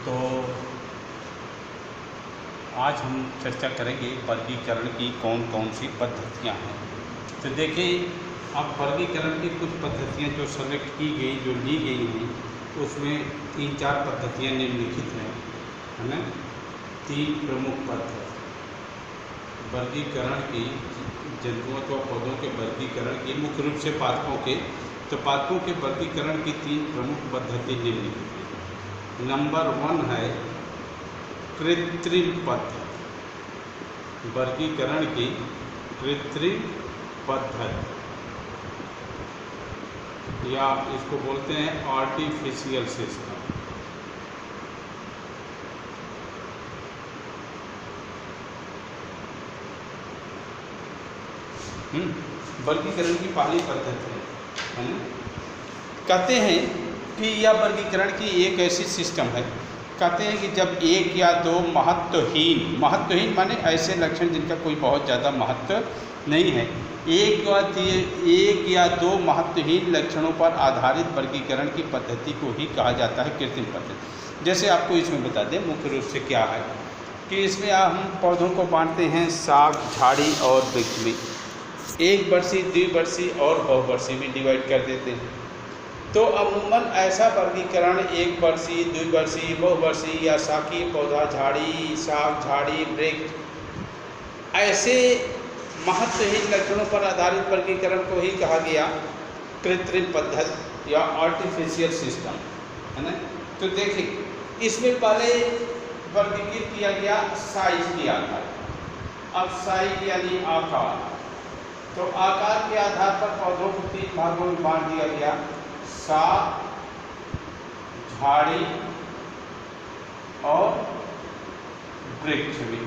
तो आज हम चर्चा करेंगे वर्गीकरण की कौन कौन सी पद्धतियाँ हैं। तो देखिए, अब वर्गीकरण की कुछ पद्धतियाँ जो सेलेक्ट की गई, जो ली गई हैं, उसमें 3-4 पद्धतियाँ निम्नलिखित हैं, है ना। 3 प्रमुख पद्धति वर्गीकरण की, जंतुओं व पौधों के वर्गीकरण की, मुख्य रूप से पादपों के। तो पादपों के वर्गीकरण की 3 प्रमुख पद्धति निम्नलिखित हैं। नंबर 1 है कृत्रिम पद्धति, वर्गीकरण की कृत्रिम पद्धति, या इसको बोलते हैं आर्टिफिशियल सिस्टम। वर्गीकरण की पहली पद्धति है ना। कहते हैं कि यह वर्गीकरण की एक ऐसी सिस्टम है, कहते हैं कि जब 1 या 2 महत्वहीन माने ऐसे लक्षण जिनका कोई बहुत ज़्यादा महत्व नहीं है, एक या दो महत्वहीन लक्षणों पर आधारित वर्गीकरण की पद्धति को ही कहा जाता है कृत्रिम पद्धति। जैसे आपको इसमें बता दें मुख्य रूप से क्या है कि इसमें हम पौधों को बांटते हैं शाक, झाड़ी और वृक्ष में। 1 वर्षीय, 2 वर्षीय और बहुवर्षीय में डिवाइड कर देते हैं। तो अमूमन ऐसा वर्गीकरण 1 वर्षीय, 2 वर्षीय, बहुवर्षीय या शाकीय पौधा, झाड़ी, शाक, झाड़ी, वृक्ष, ऐसे महत्वहीन लक्षणों पर आधारित वर्गीकरण को ही कहा गया कृत्रिम पद्धति या आर्टिफिशियल सिस्टम, है ना। तो देखिए, इसमें पहले वर्गीकृत किया गया साइज के आधार। अब साइज यानी आकार, तो आकार के आधार पर पौधों को 3 भागों में बांट दिया गया, शाक, झाड़ी और वृक्ष में।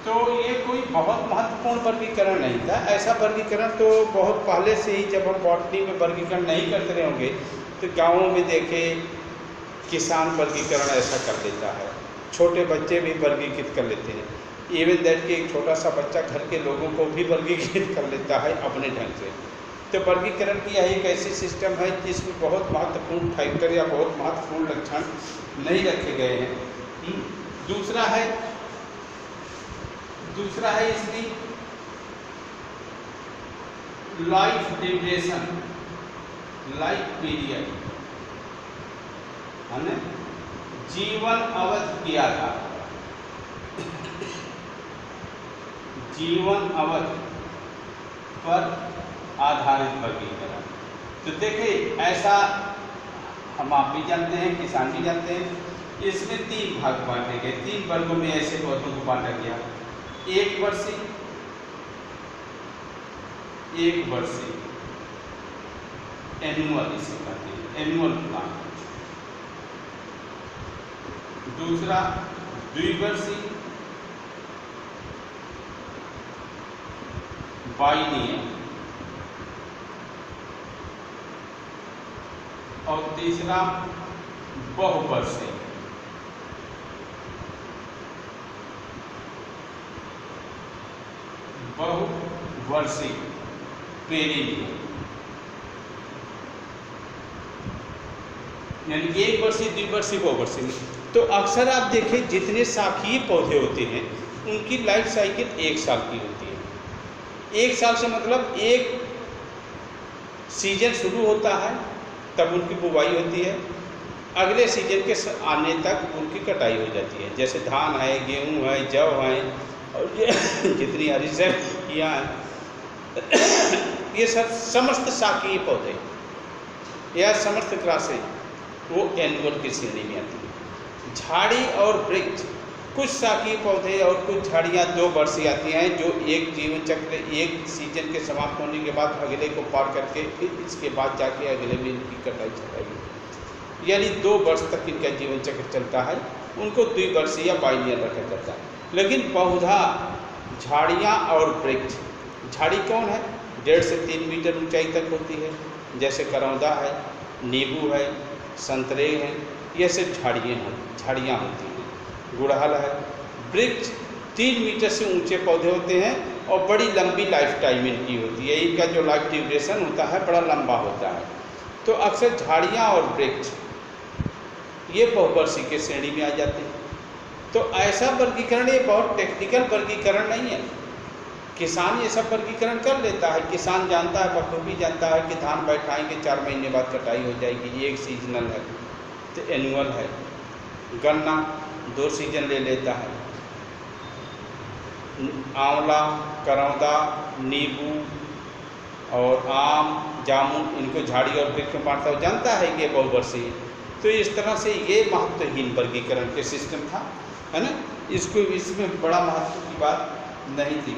तो ये कोई बहुत महत्वपूर्ण वर्गीकरण नहीं था। ऐसा वर्गीकरण तो बहुत पहले से ही, जब हम बॉटनी में वर्गीकरण नहीं करते रहे होंगे, तो गाँवों में देखे किसान वर्गीकरण ऐसा कर लेता है, छोटे बच्चे भी वर्गीकृत कर लेते हैं। इवन दैट कि एक छोटा सा बच्चा घर के लोगों को भी वर्गीकृत कर लेता है अपने ढंग से। तो वर्गीकरण की यह एक ऐसी सिस्टम है जिसमें बहुत महत्वपूर्ण फैक्टर या बहुत महत्वपूर्ण लक्षण नहीं रखे गए हैं। दूसरा है इसकी लाइफ ड्यूरेशन, लाइफ पीरियड, है ना, जीवन अवधि के आधार, जीवन अवधि पर आधारित वर्गीकरण। तो देखिए, ऐसा हम आप भी जानते हैं, किसान भी जानते हैं, इसमें 3 भाग बांटे गए, 3 वर्गों में ऐसे पौधों को बांटा गया। 1 वर्षीय, 1 वर्षीय एनुअल, इसे कहते हैं एनुअल प्लांट। दूसरा 2 वर्षीय बाइनियल, और तीसरा बहुवर्षीय। बहुवर्षीय पेरिनियल, यानी 1 वर्षीय, 2 वर्षीय, बहुवर्षीय। तो अक्सर आप देखें जितने शाकीय पौधे होते हैं उनकी लाइफ साइकिल 1 साल की होती है। 1 साल से मतलब एक सीजन शुरू होता है, तब उनकी बुवाई होती है, अगले सीजन के आने तक उनकी कटाई हो जाती है। जैसे धान है, गेहूं है, जौ है, और जितनी हरी सब्जियाँ हैं, ये सब समस्त शाकीय पौधे या समस्त क्लासें वो एनुअल की श्रेणी में आती है। झाड़ी और वृक्ष, कुछ शाकीय पौधे और कुछ झाड़ियाँ 2 वर्षीय आती हैं, जो एक जीवन चक्र, एक सीजन के समाप्त होने के बाद अगले को पार करके फिर इसके बाद जाके अगले में इनकी कटाई चलाएगी, यानी 2 वर्ष तक इनका जीवन चक्र चलता है। उनको 2 वर्षीय या बाइनियल रखा जाता है। लेकिन पौधा, झाड़ियाँ और वृक्ष, झाड़ी कौन है, 1.5 से 3 मीटर ऊंचाई तक होती है, जैसे करौंदा है, नींबू है, संतरे हैं, ये सब झाड़ियाँ होती हैं। गुड़हल है। वृक्ष 3 मीटर से ऊंचे पौधे होते हैं और बड़ी लंबी लाइफ टाइम इनकी होती है, इनका जो लाइफ ड्यूरेशन होता है बड़ा लंबा होता है। तो अक्सर झाड़ियाँ और वृक्ष ये बहुवर्षीय के श्रेणी में आ जाते हैं। तो ऐसा वर्गीकरण ये बहुत टेक्निकल वर्गीकरण नहीं है, किसान ये सब वर्गीकरण कर लेता है। किसान जानता है, बखूबी जानता है कि धान बैठाएंगे 4 महीने बाद कटाई हो जाएगी, ये एक सीजनल है, तो एनुअल है। गन्ना 2 सीजन ले लेता है। आंवला, करौंदा, नींबू और आम, जामुन, इनको झाड़ी और वृक्ष में बांटता है, जानता है कि बहुवर्षीय। तो इस तरह से ये महत्वहीन वर्गीकरण के सिस्टम था, है ना। इसको इसमें बड़ा महत्व की बात नहीं थी।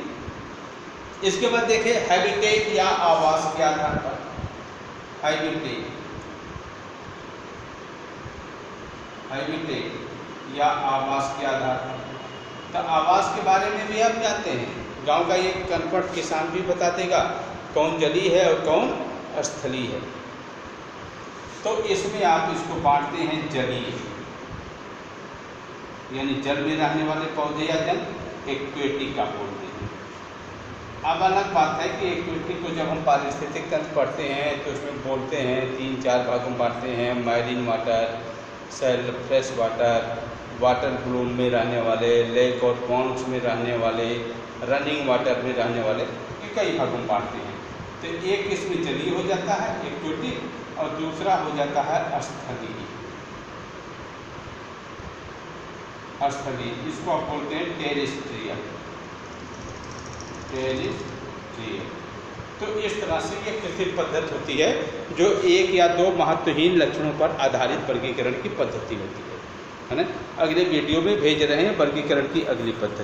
इसके बाद देखें हैबिटेट या आवास के आधार पर। हैबिटेट या आवास के आधार पर, तो आवास के बारे में भी आप जानते हैं। गांव का एक कन्फर्ट किसान भी बता देगा कौन जलीय है और कौन स्थलीय है। तो इसमें आप इसको बांटते हैं जलीय, यानी जल में रहने वाले पौधे या जल एक्वेटिका बोलते हैं। अब अलग बात है कि एक्वेटिक को जब हम पारिस्थितिक तंत्र पढ़ते हैं तो उसमें बोलते हैं 3-4 भागों में बांटते हैं। Marine water, fresh water, water Bloom में रहने वाले, लेक और पॉन्ड्स में रहने वाले, रनिंग वाटर में रहने वाले, ये कई भागों में बांटते हैं। तो एक इसमें जलीय हो जाता है एक्वेटिक, और दूसरा हो जाता है स्थलीय। इसको आप बोलते हैं टेरेस्ट्रियल। तो इस तरह से ये कृत्रिम पद्धति होती है जो 1 या 2 महत्वहीन लक्षणों पर आधारित वर्गीकरण की पद्धति होती है ना। अगले वीडियो में भेज रहे हैं वर्गीकरण की अगली पद्धति।